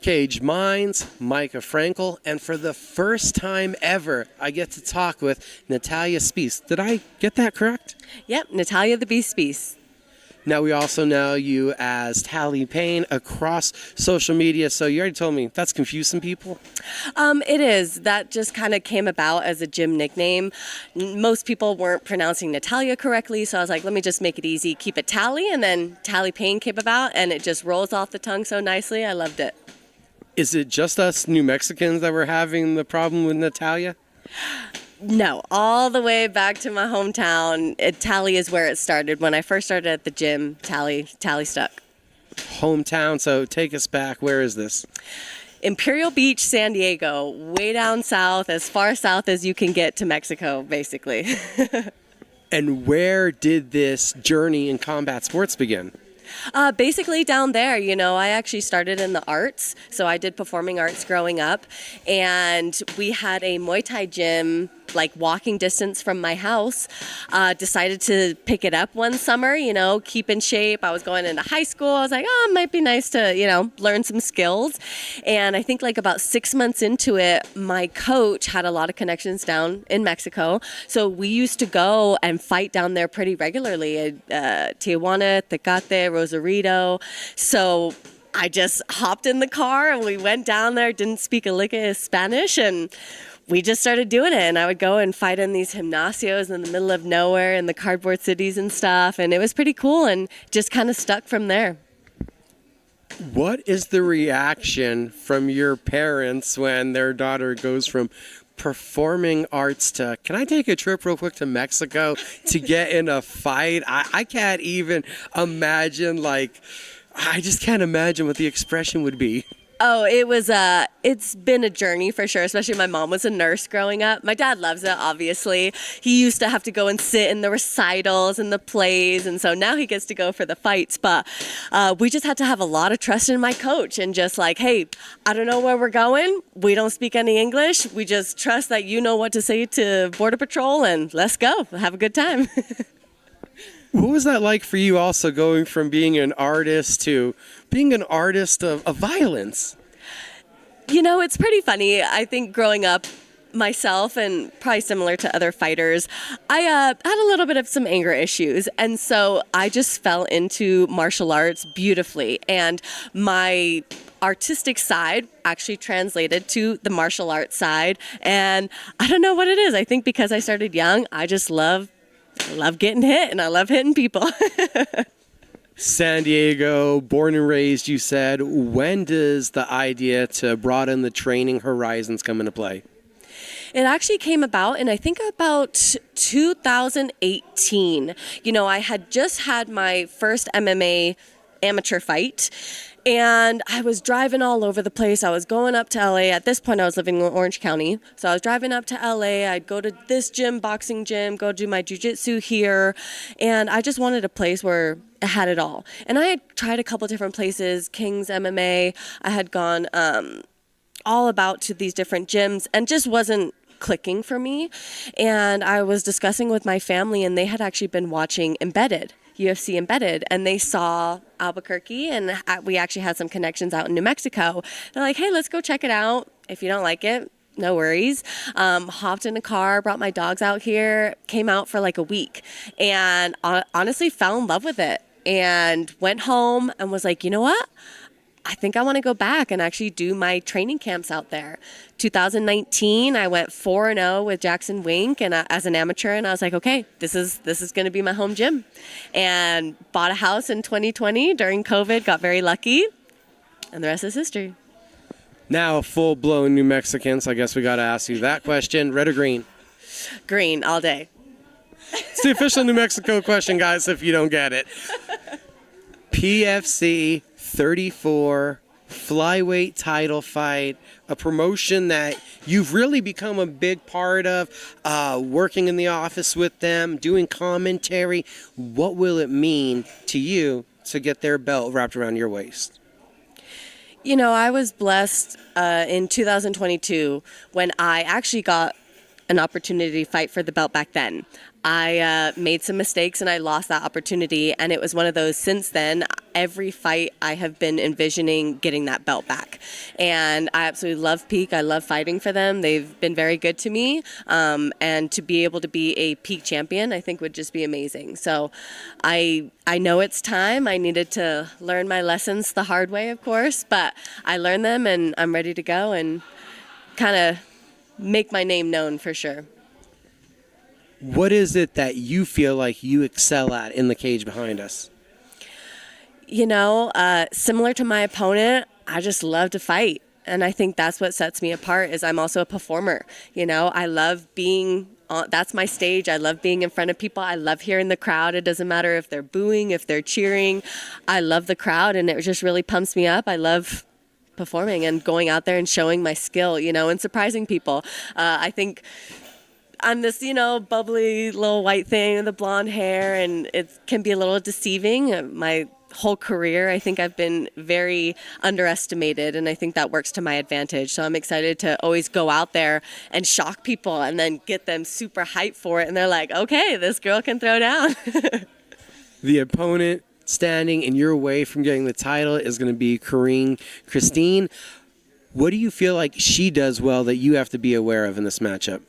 Cage Minds, Micah Frankel, and for the first time ever, I get to talk with Natalya Speece. Did I get that correct? Yep, Natalya the Beast Speece. Now, we also know you as Tally Payne across social media, so you already told me that's confusing people. It is. That just kind of came about as a gym nickname. Most people weren't pronouncing Natalya correctly, so I was like, let me just make it easy, keep it Tally, and then Tally Payne came about, and it just rolls off the tongue so nicely. I loved it. Is it just us New Mexicans that were having the problem with Natalya? No, all the way back to my hometown. Tally is where it started. When I first started at the gym, Tally stuck. Hometown, so take us back. Where is this? Imperial Beach, San Diego, way down south, as far south as you can get to Mexico, basically. And where did this journey in combat sports begin? Basically down there, I actually started in the arts. So I did performing arts growing up, and we had a Muay Thai gym like walking distance from my house. Decided to pick it up one summer, keep in shape. I was going into high school. I was like, it might be nice to, learn some skills. And I think like about 6 months into it, my coach had a lot of connections down in Mexico. So we used to go and fight down there pretty regularly. Tijuana, Tecate, Rosarito. So I just hopped in the car and we went down there, didn't speak a lick of Spanish, and we just started doing it. And I would go and fight in these gimnasios in the middle of nowhere in the cardboard cities and stuff. And it was pretty cool and just kind of stuck from there. What is the reaction from your parents when their daughter goes from performing arts to, can I take a trip real quick to Mexico to get in a fight? I can't even imagine, I just can't imagine what the expression would be. Oh, it's been a journey for sure, especially my mom was a nurse growing up. My dad loves it, obviously. He used to have to go and sit in the recitals and the plays, and so now he gets to go for the fights. But we just had to have a lot of trust in my coach and just like, hey, I don't know where we're going. We don't speak any English. We just trust that you know what to say to Border Patrol, and let's go. Have a good time. What was that like for you also, going from being an artist to being an artist of violence? It's pretty funny. I think growing up myself, and probably similar to other fighters, I had a little bit of some anger issues. And so I just fell into martial arts beautifully. And my artistic side actually translated to the martial arts side. And I don't know what it is. I think because I started young, I just love getting hit, and I love hitting people. San Diego, born and raised, you said. When does the idea to broaden the training horizons come into play? It actually came about, and I think about 2018. I had just had my first MMA amateur fight, and I was driving all over the place. I was going up to LA. At this point, I was living in Orange County. So I was driving up to LA. I'd go to this gym, boxing gym, go do my jiu-jitsu here. And I just wanted a place where it had it all. And I had tried a couple different places, King's MMA. I had gone all about to these different gyms and just wasn't clicking for me. And I was discussing with my family, and they had actually been watching UFC Embedded, and they saw Albuquerque, and we actually had some connections out in New Mexico. They're like, hey, let's go check it out. If you don't like it, no worries. Hopped in a car, brought my dogs out here, came out for like a week, and honestly fell in love with it, and went home and was like, you know what? I think I want to go back and actually do my training camps out there. 2019, I went 4-0 with JacksonWink and as an amateur, and I was like, okay, this is going to be my home gym. And bought a house in 2020 during COVID, got very lucky, and the rest is history. Now, full-blown New Mexican, so I guess we got to ask you that question. Red or green? Green, all day. It's the official New Mexico question, guys, if you don't get it. PFC 34 Flyweight title fight, a promotion that you've really become a big part of, working in the office with them, doing commentary. What will it mean to you to get their belt wrapped around your waist? I was blessed in 2022 when I actually got an opportunity to fight for the belt back then. I made some mistakes and I lost that opportunity, and it was one of those. Since then, every fight I have been envisioning getting that belt back, and I absolutely love Peak. I love fighting for them. They've been very good to me, and to be able to be a Peak champion, I think would just be amazing. So I know it's time. I needed to learn my lessons the hard way, of course, but I learned them and I'm ready to go and kind of make my name known for sure. What is it that you feel like you excel at in the cage behind us? You know, similar to my opponent, I just love to fight. And I think that's what sets me apart is I'm also a performer. You know, I love being that's my stage. I love being in front of people. I love hearing the crowd. It doesn't matter if they're booing, if they're cheering. I love the crowd, and it just really pumps me up. I love performing and going out there and showing my skill, you know, and surprising people. I think I'm this, you know, bubbly little white thing with the blonde hair, and it can be a little deceiving. My whole career, I think I've been very underestimated, and I think that works to my advantage. So I'm excited to always go out there and shock people and then get them super hyped for it. And they're like, okay, this girl can throw down. The opponent standing in your way from getting the title is going to be Karine Cristine. What do you feel like she does well that you have to be aware of in this matchup?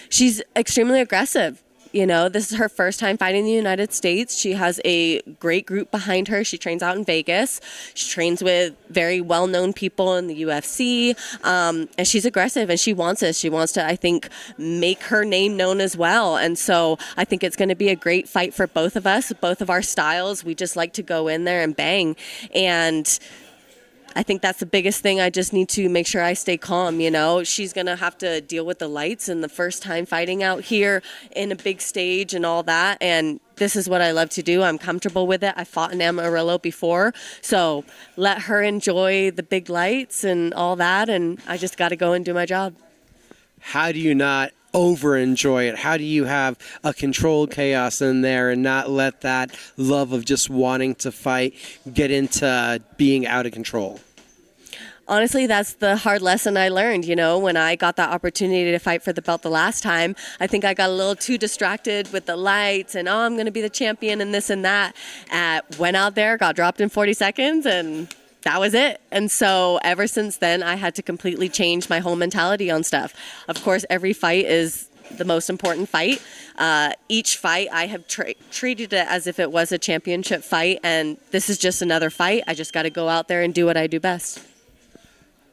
She's extremely aggressive. You know, this is her first time fighting in the United States. She has a great group behind her. She trains out in Vegas. She trains with very well-known people in the UFC. And she's aggressive, and she wants this. She wants to, I think, make her name known as well. And so I think it's going to be a great fight for both of us, both of our styles. We just like to go in there and bang. And I think that's the biggest thing. I just need to make sure I stay calm, you know. She's going to have to deal with the lights and the first time fighting out here in a big stage and all that. And this is what I love to do. I'm comfortable with it. I fought in Amarillo before. So let her enjoy the big lights and all that. And I just got to go and do my job. How do you not over-enjoy it? How do you have a controlled chaos in there and not let that love of just wanting to fight get into being out of control? Honestly, that's the hard lesson I learned. You know, when I got that opportunity to fight for the belt the last time, I think I got a little too distracted with the lights and, I'm going to be the champion and this and that. Went out there, got dropped in 40 seconds, and that was it. And so ever since then, I had to completely change my whole mentality on stuff. Of course, every fight is the most important fight. Each fight, I have treated it as if it was a championship fight, and this is just another fight. I just got to go out there and do what I do best.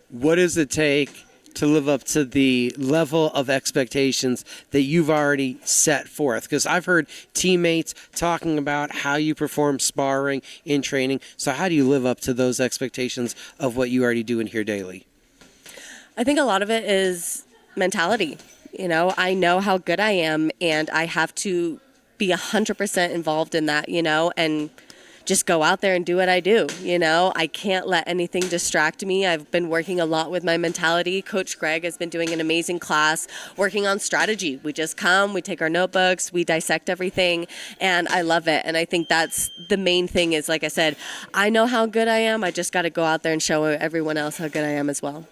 What does it take to live up to the level of expectations that you've already set forth? Because I've heard teammates talking about how you perform sparring in training. So how do you live up to those expectations of what you already do in here daily? I think a lot of it is mentality. You know, I know how good I am, and I have to be 100% involved in that, you know, and just go out there and do what I do. You know, I can't let anything distract me. I've been working a lot with my mentality. Coach Greg has been doing an amazing class working on strategy. We just come, we take our notebooks, we dissect everything, and I love it. And I think that's the main thing is, like I said, I know how good I am. I just got to go out there and show everyone else how good I am as well.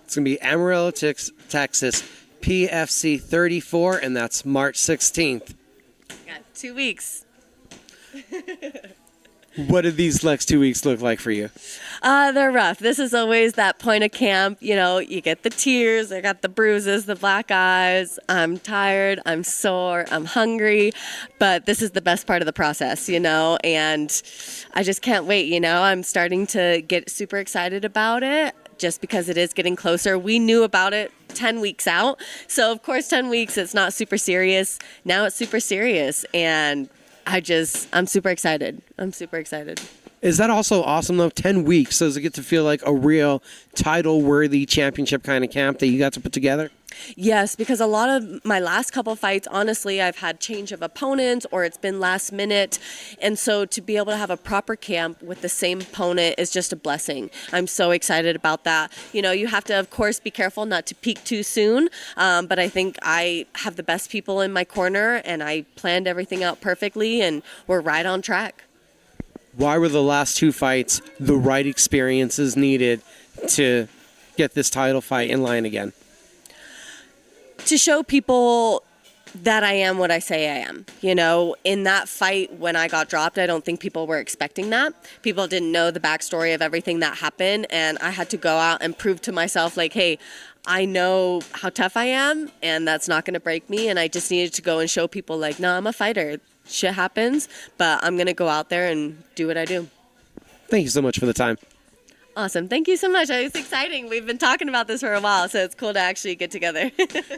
It's going to be Amarillo, Texas, PFC 34, and that's March 16th. Got 2 weeks. What did these next 2 weeks look like for you? They're rough. This is always that point of camp. You know, you get the tears, I got the bruises, the black eyes. I'm tired, I'm sore, I'm hungry, but this is the best part of the process, you know, and I just can't wait, you know. I'm starting to get super excited about it just because it is getting closer. We knew about it 10 weeks out. So, of course, 10 weeks, it's not super serious. Now it's super serious, and I'm super excited. I'm super excited. Is that also awesome, though? 10 weeks. So does it get to feel like a real title-worthy championship kind of camp that you got to put together? Yes, because a lot of my last couple fights, honestly, I've had change of opponents or it's been last minute. And so to be able to have a proper camp with the same opponent is just a blessing. I'm so excited about that. You know, you have to, of course, be careful not to peak too soon. But I think I have the best people in my corner, and I planned everything out perfectly, and we're right on track. Why were the last two fights the right experiences needed to get this title fight in line again? to show people that I am what I say I am. You know, in that fight when I got dropped, I don't think people were expecting that. People didn't know the backstory of everything that happened, and I had to go out and prove to myself, like, hey, I know how tough I am, and that's not going to break me, and I just needed to go and show people, like, no, I'm a fighter. Shit happens, but I'm going to go out there and do what I do. Thank you so much for the time. Awesome. Thank you so much. It's exciting. We've been talking about this for a while, so it's cool to actually get together.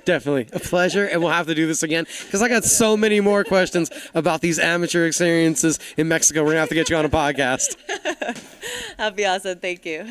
Definitely a pleasure, and we'll have to do this again because I got so many more questions about these amateur experiences in Mexico. We're going to have to get you on a podcast. That'd be awesome. Thank you.